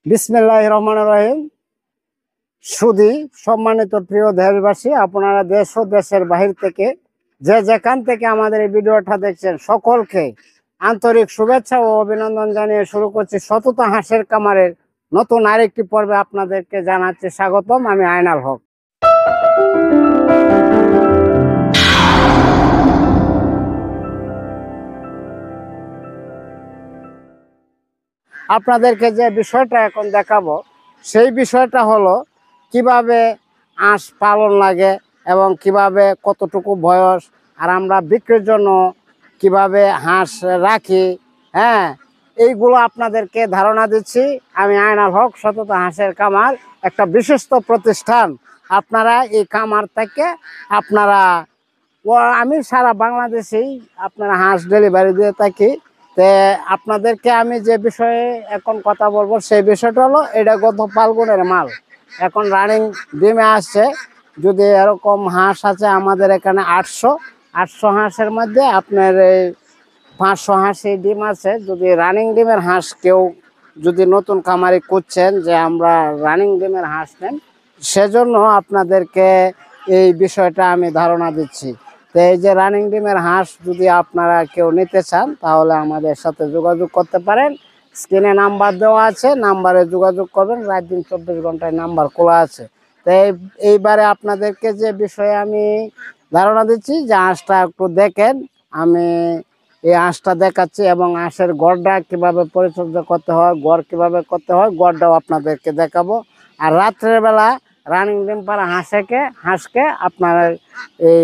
বিসমিল্লাহির রহমানির রহিম। সুধী সম্মানিত প্রিয় দেশবাসী, আপনারা দেশ ও দেশের বাহির থেকে যে যেখান থেকে আমাদের এই ভিডিওটা দেখছেন, সকলকে আন্তরিক শুভেচ্ছা ও অভিনন্দন জানিয়ে শুরু করছি সততা হাঁসের কামারের নতুন আরেকটি পর্বে আপনাদেরকে জানাচ্ছি স্বাগতম। আমি আয়নাল হক। আপনাদেরকে যে বিষয়টা এখন দেখাবো সেই বিষয়টা হলো কিভাবে হাঁস পালন লাগে এবং কিভাবে কতটুকু বয়স আর আমরা বিক্রির জন্য কিভাবে হাঁস রাখি, এইগুলো আপনাদেরকে ধারণা দিচ্ছি। আমি আয়নাল হক, সততা হাঁসের কামার একটা বিশ্বস্ত প্রতিষ্ঠান। আপনারা এই কামার থেকে আমি সারা বাংলাদেশেই আপনারা হাঁস ডেলিভারি দিয়ে থাকি। আপনাদেরকে আমি যে বিষয়ে এখন কথা বলবো সেই বিষয়টা হলো, এটা গত ফাল্গুনের মাল, এখন রানিং ডিমে আসছে। যদি এরকম হাঁস আছে আমাদের এখানে 800 হাঁসের মধ্যে আপনার এই 500 হাঁসই ডিম আছে। যদি রানিং ডিমের হাঁস কেউ যদি নতুন খামারি করছেন যে আমরা রানিং ডিমের হাঁস নেন, সেজন্য আপনাদেরকে এই বিষয়টা আমি ধারণা দিচ্ছি। তো এই যে রানিং ডিমের হাঁস যদি আপনারা কেউ নিতে চান তাহলে আমাদের সাথে যোগাযোগ করতে পারেন। স্ক্রিনে নাম্বার দেওয়া আছে, নাম্বারে যোগাযোগ করবেন। রাত দিন 24 ঘন্টায় নাম্বার খোলা আছে। তো এইবারে আপনাদেরকে যে বিষয়ে আমি ধারণা দিচ্ছি যে হাঁসটা একটু দেখেন। আমি এই হাঁসটা দেখাচ্ছি এবং হাঁসের গড়টা কিভাবে পরিচর্যা করতে হয়, গড় কিভাবে করতে হয়, গড়টাও আপনাদেরকে দেখাবো। আর রাত্রের বেলা রানিং ডিম পাড়া হাঁসকে আপনার এই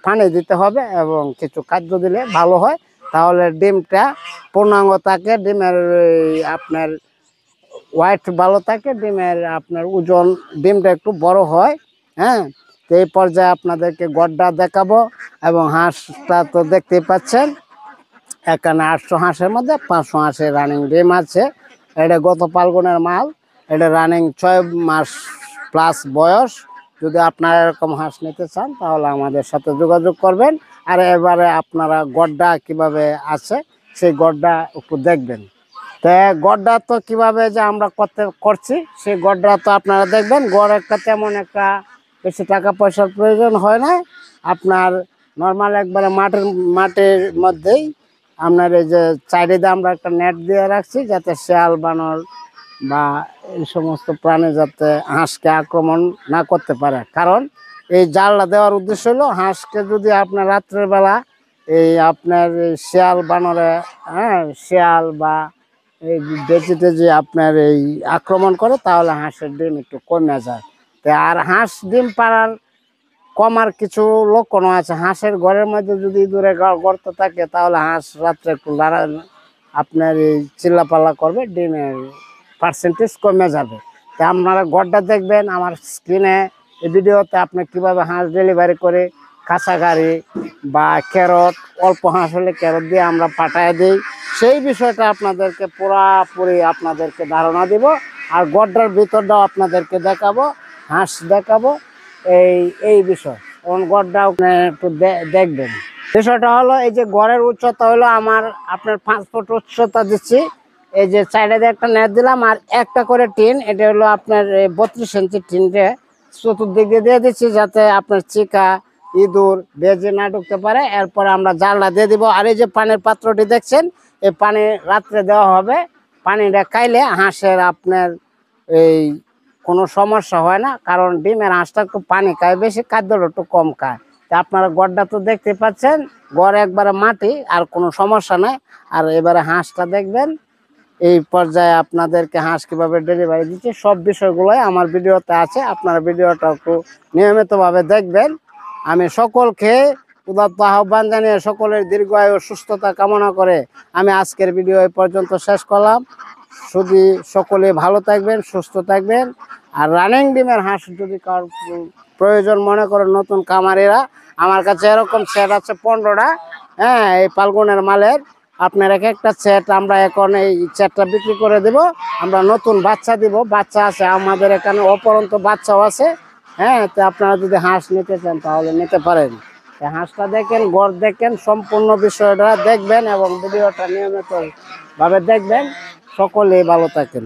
পানি দিতে হবে এবং কিছু খাদ্য দিলে ভালো হয়, তাহলে ডিমটা পূর্ণাঙ্গ থাকে, ডিমের আপনার ওয়েট ভালো থাকে, ডিমের আপনার ওজন, ডিমটা একটু বড় হয়। তো এই পর্যায়ে আপনাদেরকে গড়টা দেখাবো এবং হাঁসটা তো দেখতেই পাচ্ছেন। এখানে 800 হাঁসের মধ্যে 500 হাঁসের রানিং ডিম আছে। এটা গত ফাল্গুনের মাল, এটা রানিং 6 মাস প্লাস বয়স। যদি আপনারা এরকম হাঁস নিতে চান তাহলে আমাদের সাথে যোগাযোগ করবেন। আর এবারে আপনারা গড়টা কিভাবে আছে সেই গড়টা একটু দেখবেন। তো গড়টা তো কিভাবে যে আমরা করছি সেই গড়টা তো আপনারা দেখবেন। গড় একটা তেমন একটা বেশি টাকা পয়সার প্রয়োজন হয় না। আপনার নর্মাল একবারে মাটির মধ্যেই আপনার এই যে চারিদিকে আমরা একটা নেট দিয়ে রাখছি, যাতে শেয়াল বানর বা এই সমস্ত প্রাণী যাতে হাঁসকে আক্রমণ না করতে পারে। কারণ এই জালটা দেওয়ার উদ্দেশ্য হলো হাঁসকে যদি আপনার রাত্রের বেলা এই আপনার শেয়াল বানরে শেয়াল বা এই বেচিতে যে আপনার এই আক্রমণ করে, তাহলে হাঁসের ডিম একটু কমে যায়। আর হাঁস ডিম পাড়ার কমার কিছু লক্ষণও আছে। হাঁসের ঘরের মধ্যে যদি দূরে গর্ত থাকে তাহলে হাঁস রাত্রে একটু আপনার এই চিল্লাপাল্লা করবে, ডিমের পার্সেন্টেজ কমে যাবে। তো আপনারা গড়টা দেখবেন আমার স্ক্রিনে এই ভিডিওতে। আপনি কিভাবে হাঁস ডেলিভারি করে কাঁচা গাড়ি বা ক্যারট, অল্প হাঁস হলে ক্যারট দিয়ে আমরা পাঠায় দিই, সেই বিষয়টা আপনাদেরকে পুরাপুরি আপনাদেরকে ধারণা দিব। আর গড়টার ভিতরটাও আপনাদেরকে দেখাবো, হাঁস দেখাবো, এই বিষয়। এবং গড়টা একটু দেখবেন। বিষয়টা হলো, এই যে গড়ের উচ্চতা হলো আপনার 5 ফুট উচ্চতা দিচ্ছি। এই যে সাইডে একটা নেট দিলাম আর একটা করে টিন, এটা হলো আপনার 32 ইঞ্চি টিনটা চতুর্দিক দিয়ে দিচ্ছি, যাতে আপনার চিকা ইঁদুর বেজে না ঢুকতে পারে। এরপরে আমরা জালটা দিয়ে দিব। আর এই যে পানির পাত্রটি দেখছেন, এই পানি রাত্রে দেওয়া হবে। পানিটা খাইলে হাঁসের আপনার এই কোনো সমস্যা হয় না, কারণ ডিমের হাঁসটা একটু পানি খায় বেশি, খাদ্যটা একটু কম খায়। তা আপনারা গড়টা তো দেখতে পাচ্ছেন, গড় একবারে মাটি, আর কোনো সমস্যা নাই। আর এবারে হাঁসটা দেখবেন। এই পর্যায়ে আপনাদেরকে হাঁস কিভাবে ডেলিভারি দিচ্ছে সব বিষয়গুলোই আমার ভিডিওতে আছে। আপনারা ভিডিওটা একটু নিয়মিতভাবে দেখবেন। আমি সকলকে উদাত্ত আহ্বান জানিয়ে সকলের দীর্ঘায়ু সুস্থতা কামনা করে আমি আজকের ভিডিও এই পর্যন্ত শেষ করলাম। শুধু সকলে ভালো থাকবেন, সুস্থ থাকবেন। আর রানিং ডিমের হাঁস যদি কারোর প্রয়োজন মনে করেন নতুন কামারিরা, আমার কাছে এরকম সেট আছে 15টা। এই ফাল্গুনের মালের আপনার একটা সেট আমরা এখন এই সেটটা বিক্রি করে দেব। আমরা নতুন বাচ্চা দিব, বাচ্চা আছে আমাদের এখানে, অপরন্ত বাচ্চাও আছে। তো আপনারা যদি হাঁস নিতে চান তাহলে নিতে পারেন। হাঁসটা দেখেন, গড় দেখেন, সম্পূর্ণ বিষয়টা দেখবেন এবং ভিডিওটা নিয়মিতভাবে দেখবেন। সকলেই ভালো থাকেন।